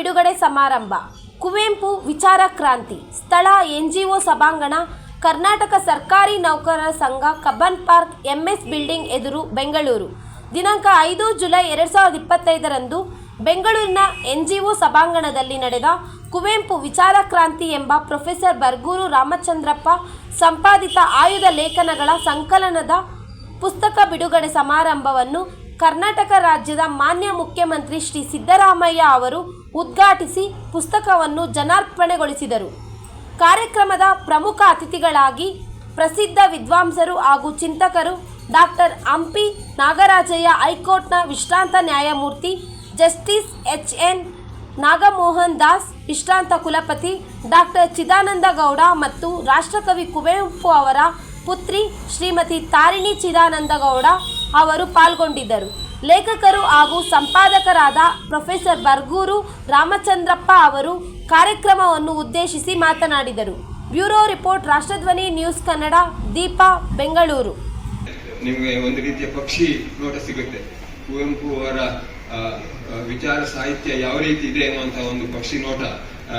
ಬಿಡುಗಡೆ ಸಮಾರಂಭ. ಕುವೆಂಪು ವಿಚಾರ ಕ್ರಾಂತಿ. ಸ್ಥಳ NGO ಸಭಾಂಗಣ, ಕರ್ನಾಟಕ ಸರ್ಕಾರಿ ನೌಕರರ ಸಂಘ, ಕಬ್ಬನ್ ಪಾರ್ಕ್, MS ಬಿಲ್ಡಿಂಗ್ ಎದುರು, ಬೆಂಗಳೂರು. ದಿನಾಂಕ 5 ಜುಲೈ 2025ರಂದು ಬೆಂಗಳೂರಿನ NGO ಸಭಾಂಗಣದಲ್ಲಿ ನಡೆದ ಕುವೆಂಪು ವಿಚಾರ ಕ್ರಾಂತಿ ಎಂಬ ಪ್ರೊಫೆಸರ್ ಬರ್ಗೂರು ರಾಮಚಂದ್ರಪ್ಪ ಸಂಪಾದಿತ ಆಯ್ದ ಲೇಖನಗಳ ಸಂಕಲನದ ಪುಸ್ತಕ ಬಿಡುಗಡೆ ಸಮಾರಂಭವನ್ನು ಕರ್ನಾಟಕ ರಾಜ್ಯದ ಮಾನ್ಯ ಮುಖ್ಯಮಂತ್ರಿ ಶ್ರೀ ಸಿದ್ದರಾಮಯ್ಯ ಅವರು ಉದ್ಘಾಟಿಸಿ ಪುಸ್ತಕವನ್ನು ಜನಾರ್ಪಣೆಗೊಳಿಸಿದರು. ಕಾರ್ಯಕ್ರಮದ ಪ್ರಮುಖ ಅತಿಥಿಗಳಾಗಿ ಪ್ರಸಿದ್ಧ ವಿದ್ವಾಂಸರು ಹಾಗೂ ಚಿಂತಕರು ಡಾಕ್ಟರ್ ಹಂಪಿ ನಾಗರಾಜಯ್ಯ, ಹೈಕೋರ್ಟ್ನ ವಿಶ್ರಾಂತ ನ್ಯಾಯಮೂರ್ತಿ, ಜಸ್ಟಿಸ್ HN ನಾಗಮೋಹನ್ ದಾಸ್, ವಿಶ್ರಾಂತ ಕುಲಪತಿ ಡಾಕ್ಟರ್ ಚಿದಾನಂದ ಗೌಡ ಮತ್ತು ರಾಷ್ಟ್ರಕವಿ ಕುವೆಂಪು ಅವರ ಪುತ್ರಿ ಶ್ರೀಮತಿ ತಾರಿಣಿ ಚಿದಾನಂದ ಗೌಡ ಅವರು ಪಾಲ್ಗೊಂಡಿದ್ದರು. ಲೇಖಕರು ಹಾಗೂ ಸಂಪಾದಕರಾದ ಪ್ರೊಫೆಸರ್ ಬರ್ಗೂರು ರಾಮಚಂದ್ರಪ್ಪ ಅವರು ಕಾರ್ಯಕ್ರಮವನ್ನು ಉದ್ದೇಶಿಸಿ ಮಾತನಾಡಿದರು. Bureau report, ರಾಷ್ಟ್ರಧ್ವನಿ news Kannada, Deepa, Bengaluru. ನಿಮಗೆ ಒಂದು ರೀತಿಯ ಪಕ್ಷಿ ನೋಟ ಸಿಗುತ್ತೆ. ಕುವೆಂಪು ಅವರ ವಿಚಾರ ಸಾಹಿತ್ಯ ಯಾವ ರೀತಿ ಇದೆ ಅನ್ನುವಂತಹ ಒಂದು ಪಕ್ಷಿ ನೋಟ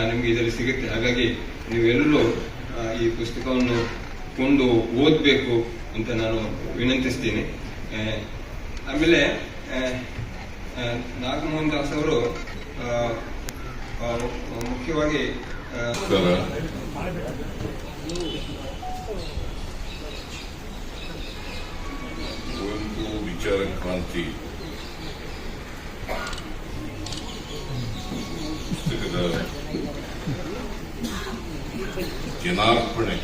ನಿಮಗೆ ಇದರಲ್ಲಿ ಸಿಗುತ್ತೆ. ಹಾಗಾಗಿ ನೀವೆಲ್ಲರೂ ಈ ಪುಸ್ತಕವನ್ನು ಕೊಂಡು ಓದಬೇಕು ಅಂತ ನಾನು ವಿನಂತಿಸ್ತೀನಿ. ಆಮೇಲೆ ನಾಗಮೋಹನ್ ದಾಸ್ ಅವರು ಮುಖ್ಯವಾಗಿ ಕುವೆಂಪು ವಿಚಾರ ಕ್ರಾಂತಿ ಪುಸ್ತಕದ ಜನಾರ್ಪಣೆ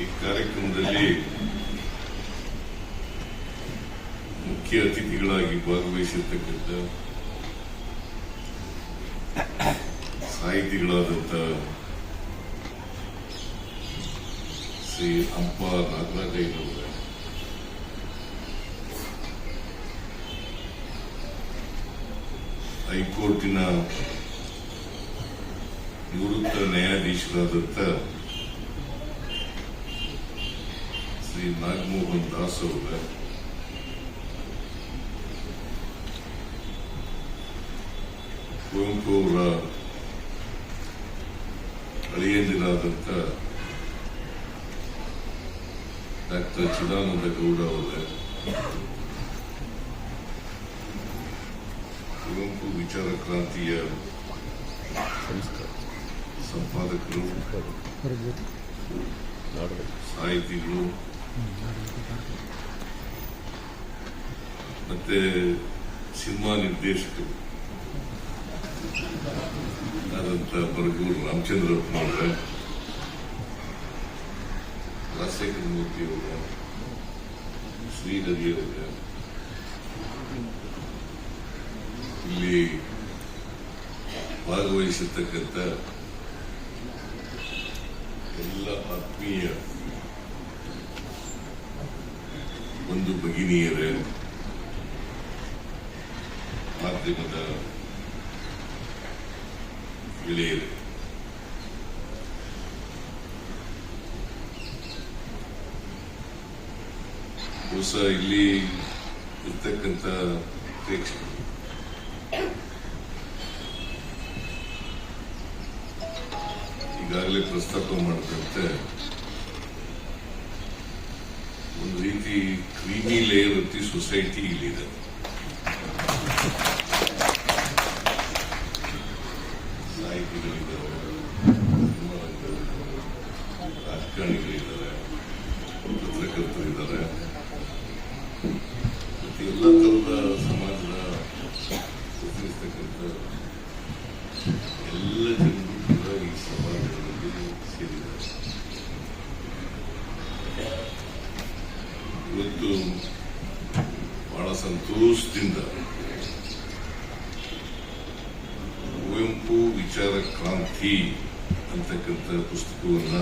ಈ ಕಾರ್ಯಕ್ರಮದಲ್ಲಿ ಮುಖ್ಯ ಅತಿಥಿಗಳಾಗಿ ಭಾಗವಹಿಸಿರ್ತಕ್ಕಂಥ ಸಾಹಿತಿಗಳಾದಂಥ ಶ್ರೀ ಹಂಪ ನಾಗರಾಜಯ್ಯನವರ, ಹೈಕೋರ್ಟಿನ ನಿವೃತ್ತ ನ್ಯಾಯಾಧೀಶರಾದಂಥ ಶ್ರೀ ನಾಗಮೋಹನ್ ದಾಸ್ ಅವರ, ಕುವೆಂಪು ಅವರ ಅಳಿಯಂದಿರಾದಂಥ ಡಾಕ್ಟರ್ ಚಿದಾನಂದ ಗೌಡ ಅವರ, ಕುವೆಂಪು ವಿಚಾರ ಕ್ರಾಂತಿಯ ಸಂಪಾದಕರು, ಸಾಹಿತಿಗಳು ಮತ್ತೆ ಸಿನಿಮಾ ನಿರ್ದೇಶಕರು ಆದಂಥ ಬರ್ಗೂರು ರಾಮಚಂದ್ರಪ್ಪನವರ, ರಾಜಶೇಖರ ಮೂರ್ತಿ ಅವರ, ಶ್ರೀಹರಿ ಅವರ, ಇಲ್ಲಿ ಭಾಗವಹಿಸಿರ್ತಕ್ಕಂಥ ಎಲ್ಲ ಆತ್ಮೀಯ ಒಂದು ಭಗಿನಿಯರೇ, ಮಾಧ್ಯಮದ ಗೆಳೆಯರೇ, ಹೊಸ ಇಲ್ಲಿ ಇರ್ತಕ್ಕಂಥ ಪ್ರೇಕ್ಷಕರು, ಈಗಾಗಲೇ ಪ್ರಸ್ತಾಪ ಮಾಡಿದಂತೆ ಒಂದು ರೀತಿ ಕ್ರೀಮಿ ಲೇಯರ್ ಆಫ್ ಸೊಸೈಟಿ ಇಲ್ಲಿದೆ. ಸಾಹಿತಿಗಳಿದ್ದಾರೆ, ರಾಜಕಾರಣಿಗಳಿದ್ದಾರೆ, ಪತ್ರಕರ್ತರಿದ್ದಾರೆ, ಮತ್ತೆ ಎಲ್ಲ ತರದ ಸಮಾಜದ ಪ್ರತಿನಿಧಿಸ್ತಕ್ಕಂಥ ಎಲ್ಲ ಜನರು ಕೂಡ ಈ ಸಮಾಜದಲ್ಲಿ ಸೇರಿದ್ದಾರೆ. ಇವತ್ತು ಬಹಳ ಸಂತೋಷದಿಂದ ಕುವೆಂಪು ವಿಚಾರ ಕ್ರಾಂತಿ ಅಂತಕ್ಕಂಥ ಪುಸ್ತಕವನ್ನ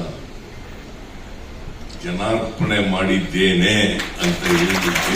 ಜನಾರ್ಪಣೆ ಮಾಡಿದ್ದೇನೆ ಅಂತ ಹೇಳಿದ್ದಕ್ಕೆ